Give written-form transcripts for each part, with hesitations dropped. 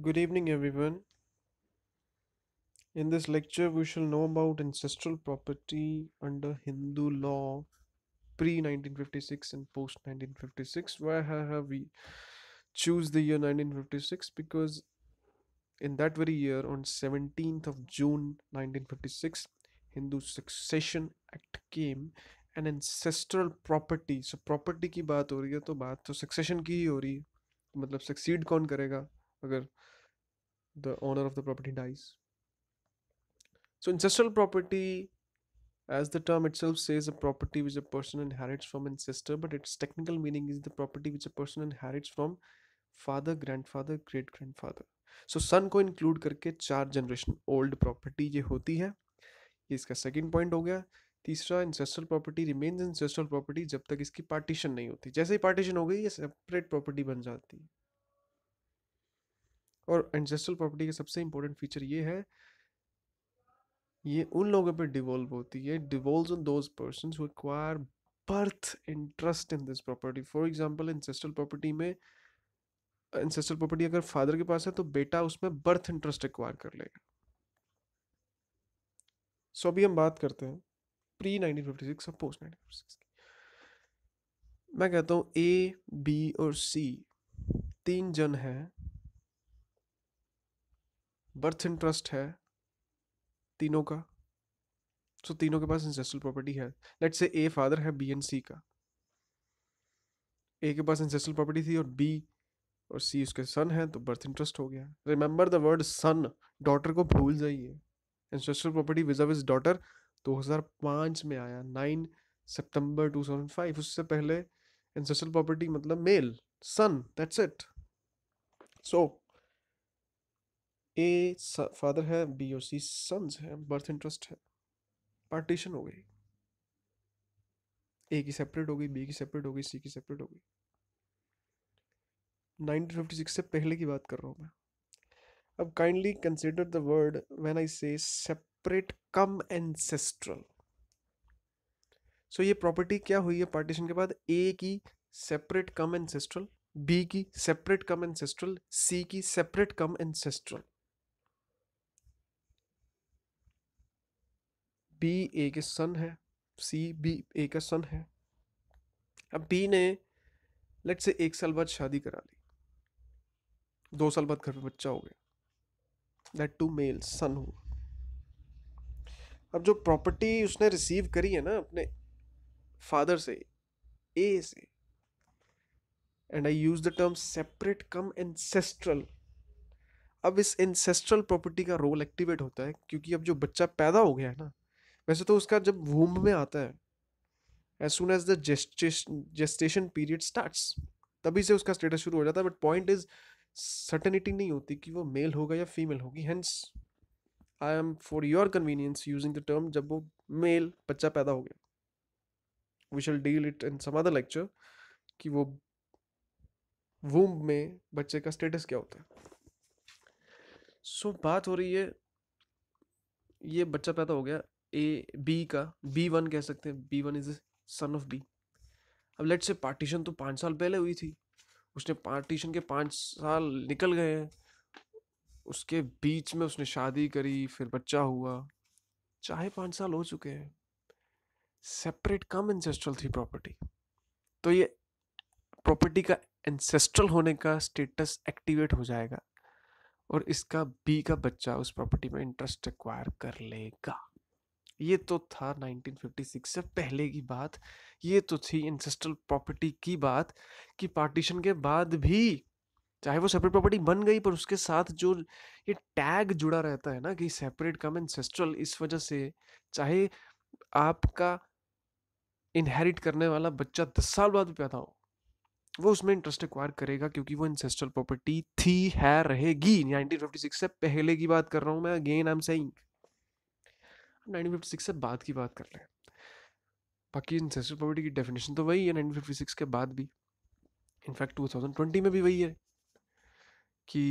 Good evening, everyone. In this lecture, we shall know about ancestral property under Hindu law pre 1956 and post 1956. Why have we choose the year 1956? Because in that very year, on 17th of June 1956, Hindu Succession Act came. An ancestral property. So property की बात हो रही है तो बात तो succession की ही हो रही है. मतलब succeed कौन करेगा अगर the owner of the property dies. So ancestral property, as the term itself says, a property which a person inherits from ancestor, but its technical meaning is the property which a person inherits from father, grandfather, great grandfather. So सन को include करके 4 generation old property ये होती है. ये इसका second point हो गया. तीसरा, ancestral property remains ancestral property जब तक इसकी पार्टीशन नहीं होती. जैसे ही पार्टीशन हो गई ये सेपरेट प्रॉपर्टी बन जाती है. और इंसेस्ट्रल प्रॉपर्टी का सबसे इंपॉर्टेंट फीचर ये है, ये उन लोगों पे डिवॉल्व होती है, devolves on those persons who acquire birth interest in this property. For example ancestral property में, इंसेस्ट्रल प्रॉपर्टी अगर फादर के पास है तो बेटा उसमें बर्थ इंटरेस्ट एक्वायर कर लेगा. सो अभी हम बात करते हैं प्री 1956 और पोस्ट 1956 की. मैं कहता हूँ ए, बी और सी 3 जन हैं, बर्थ इंटरेस्ट है तीनों का. सो तीनों के पास इंसेस्ट्रल प्रॉपर्टी है. लेट्स से ए फादर है बी एंड सी का. ए के पास इंसेस्ट्रल प्रॉपर्टी थी और बी और सी उसके सन है, तो बर्थ इंटरेस्ट हो गया. Remember the word son. Daughter को भूल जाइए. Ancestral property vis a vis daughter 2005 में आया, 9 सितंबर 2005. उससे पहले इंसेस्ट्रल प्रॉपर्टी मतलब male, son, that's it. So A father है, बी और सी सन्स है, बर्थ इंटरेस्ट है, पार्टीशन हो गई. ए की सेपरेट हो गई, बी की सेपरेट हो गई, सी की सेपरेट हो गई. 1956 से पहले की बात कर रहा हूँ मैं. अब kindly consider the word when I से सेपरेट कम एंसेस्ट्रल. सो ये प्रॉपर्टी क्या हुई है पार्टीशन के बाद? ए की सेपरेट कम एंसेस्ट्रल, बी की सेपरेट कम एंसेस्ट्रल, सी की सेपरेट कम एंसेस्ट्रल. बी ए के सन है, सी बी ए का सन है. अब बी ने लेट से 1 साल बाद शादी करा ली, 2 साल बाद घर पे बच्चा हो गया, दैट टू मेल सन हुआ. अब जो प्रॉपर्टी उसने रिसीव करी है ना अपने फादर से, ए से, and I use the term separate come ancestral. अब इस एंसेस्ट्रल प्रॉपर्टी का रोल एक्टिवेट होता है क्योंकि अब जो बच्चा पैदा हो गया है ना, वैसे तो उसका जब वूम्ब में आता है, as soon as the gestation period starts, तभी से उसका स्टेटस शुरू हो जाता है. बट पॉइंट इज, सर्टेनिटी नहीं होती कि वो मेल होगा या फीमेल होगी. Hence I am for your convenience using the term जब वो मेल बच्चा पैदा हो गया. We shall deal it in some other lecture कि वो वूम्ब में बच्चे का स्टेटस क्या होता है. सो बात हो रही है, ये बच्चा पैदा हो गया ए बी का, B1 कह सकते हैं, B1 is son of B. अब लेट से पार्टीशन तो 5 साल पहले हुई थी, उसने पार्टीशन के 5 साल निकल गए हैं, उसके बीच में उसने शादी करी, फिर बच्चा हुआ, चाहे 5 साल हो चुके हैं, सेपरेट कम एंसेस्ट्रल थी प्रॉपर्टी. तो ये प्रॉपर्टी का एंसेस्ट्रल होने का स्टेटस एक्टिवेट हो जाएगा और इसका बी का बच्चा उस प्रॉपर्टी में इंटरेस्ट एक्वायर कर लेगा. ये तो था 1956 से पहले की बात. ये तो थी इंसेस्ट्रल प्रॉपर्टी की बात कि पार्टीशन के बाद भी चाहे वो सेपरेट प्रॉपर्टी बन गई, पर उसके साथ जो ये टैग जुड़ा रहता है ना कि सेपरेट कम एंसेस्ट्रल, इस वजह से चाहे आपका इनहेरिट करने वाला बच्चा 10 साल बाद भी पैदा हो, वो उसमें इंटरेस्ट एक्वायर करेगा क्योंकि वो इंसेस्ट्रल प्रॉपर्टी थी, है, रहेगी. 1956 से पहले की बात कर रहा हूँ मैं. अगेन आई एम सेइंग 1956 से बाद की बात कर रहे हैं. बाकी इंसेस्ट्रल प्रॉपर्टी की डेफिनेशन तो वही है 1956 के बाद भी. इनफैक्ट 2020 में भी वही है कि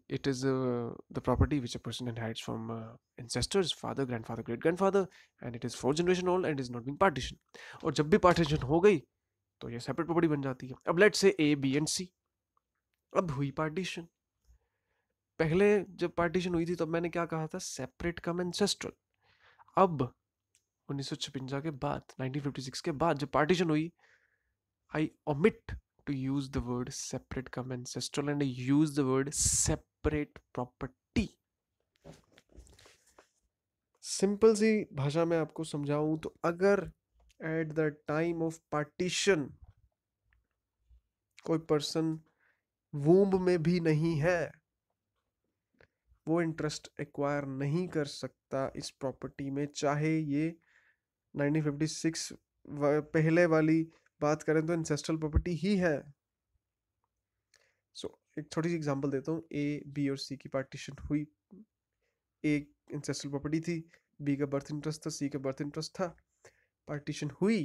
it is the property which a person inherits from ancestors, father, grandfather, great grandfather, and it is 4 generation old and is not being partition. और जब भी पार्टीशन हो गई तो ये सेपरेट प्रॉपर्टी बन जाती है. अब let's say A B and सी, अब हुई पार्टीशन, पहले जब पार्टीशन हुई थी तब मैंने क्या कहा था, सेपरेट कम एंसेस्ट्रल। अब 1956 के बाद, 1956 के बाद जब पार्टीशन हुई, आई omit to use the word separate come ancestral and I use the word separate property. Simple सी भाषा में आपको समझाऊं तो अगर at the time of partition कोई पर्सन वूम्ब में भी नहीं है, वो इंटरेस्ट एक्वायर नहीं कर सकता इस प्रॉपर्टी में, चाहे ये 1956 पहले वाली बात करें तो इंसेस्ट्रल प्रॉपर्टी ही है। एक छोटी सी एग्जांपल देता हूँ। ए, बी और सी की पार्टीशन हुई। ए इंसेस्ट्रल प्रॉपर्टी थी, बी का बर्थ इंटरेस्ट था, सी का बर्थ इंटरेस्ट था। पार्टीशन हुई,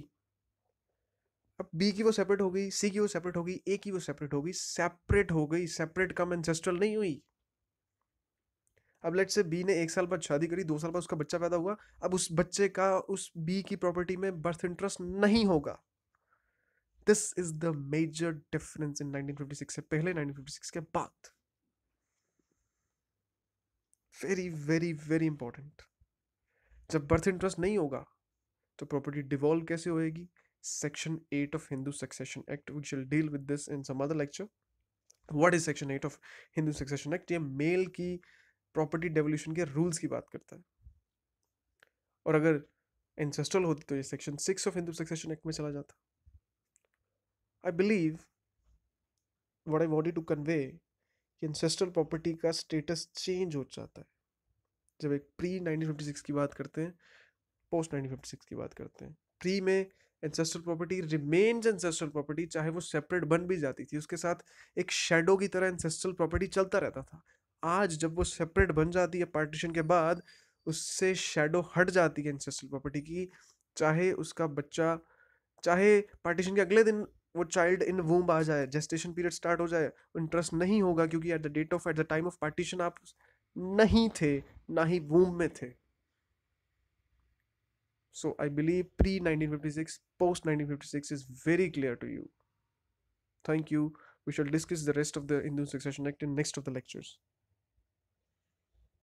अब बी की वो सेपरेट हो गई, सी की वो सेपरेट हो गई, ए की वो सेपरेट हो गई, सेपरेट हो गई, सेपरेट कम एंसेस्ट्रल नहीं हुई। अब लेट्स से बी ने 1 साल बाद शादी करी, 2 साल बाद उसका बच्चा पैदा हुआ, अब उस बच्चे का उस बी की प्रॉपर्टी में बर्थ इंटरेस्ट नहीं होगा। This is the major difference in 1956 से पहले, 1956 के बाद। Very very very important. जब बर्थ इंटरेस्ट नहीं होगा तो प्रॉपर्टी डिवॉल्व कैसे होएगी? Section 8 of Hindu succession act, we shall deal with this in some other lecture. What is section 8 of Hindu succession act? ये मेल की प्रॉपर्टी डेवोल्यूशन के रूल्स की बात करता है। और अगर इंसेस्ट्रल होती तो ये section 6 of Hindu succession act में चला जाता। I believe what I wanted to convey कि इंसेस्ट्रल प्रॉपर्टी का स्टेटस चेंज हो जाता है जब एक प्री 1956 की बात करते हैं, पोस्ट 1956 की बात करते हैं। प्री में ancestral property remains ancestral property, चाहे वो सेपरेट बन भी जाती थी, उसके साथ एक शेडो की तरह एंसेस्ट्रल प्रॉपर्टी चलता रहता था। आज जब वो सेपरेट बन जाती है पार्टीशन के बाद, उससे शेडो हट जाती है एंसेस्ट्रल प्रॉपर्टी की, चाहे उसका बच्चा, चाहे पार्टीशन के अगले दिन वो चाइल्ड इन वूम्ब आ जाए, जेस्टेशन पीरियड स्टार्ट हो जाए, इंटरेस्ट नहीं होगा, क्योंकि eight the time of partition आप नहीं थे, ना ही वूम्ब में थे। So I believe pre 1956, post 1956 is very clear to you. Thank you. We shall discuss the rest of the Hindu Succession Act in next of the lectures.